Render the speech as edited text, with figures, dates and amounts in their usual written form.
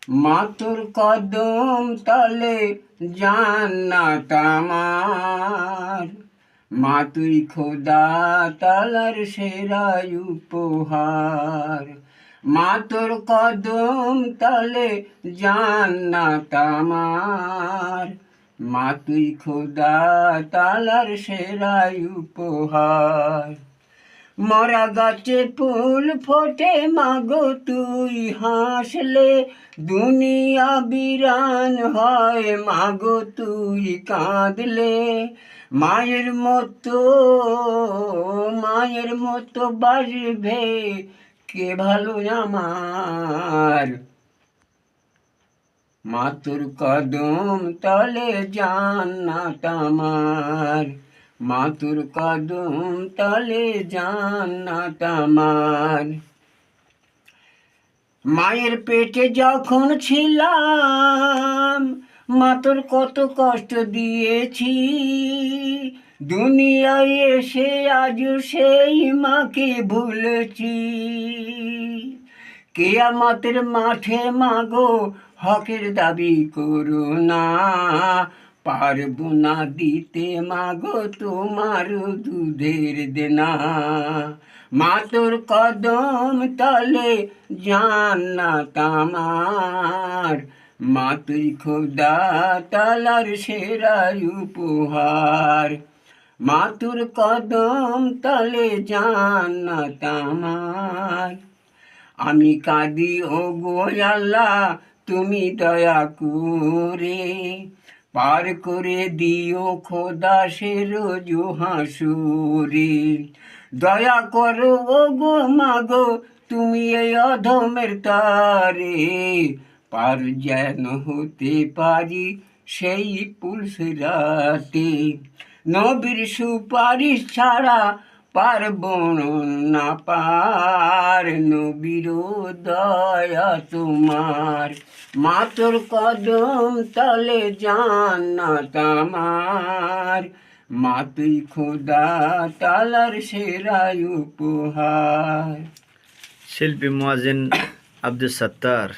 মা তোর কদম তলে জান্নাত আমার, মা তুই খোদা তালার সেরা উপহার। মা তোর কদম তলে জান্নাত আমার, মা তুই খোদা তালার সেরা উপহার। মরা গাছে ফুল ফোটে মাগো তুই হাসলে, দুনিয়া বিরান হয় মাগো তুই কাঁদলে। মায়ের মতো বাসবে কে ভালো আমার, মা তোর কদম তলে জান্নাত আমার, মা তোর কদম তলে জান্নাত আমার। মায়ের পেটে যখন ছিলাম মা তোর কত কষ্ট দিয়েছি, দুনিয়ায় এসে আজ সেই মাকে ভুলেছি। কিয়ামতের মাঠে মাগো হকের দাবি করো না, পারবো না দিতে মাগো তোমার দুধের দেনা। মা তোর কদম তলে জান্নাত আমার, মা তুই খোদা তালার সেরা উপহার। মা তোর কদম তলে জান্নাত আমার। আমি কাঁদি ও গো আল্লাহ তুমি দয়া করে, পার করে দিও খোদা সে রোজ হাসুরে। দয়া করো ও গো মাগো তুমি এই অধমের তারে, পার যেন হতে পারি সেই পুলসিরাতে। নবীর সুপারিশ ছাড়া পারব না পার, নবীর দয়া তোমার। মা তোর কদম তলে জান্নাত আমার, মা তুই খোদা তালার সেরা উপহার। শিল্পী মুয়াজ্জিন আব্দুস সাত্তার।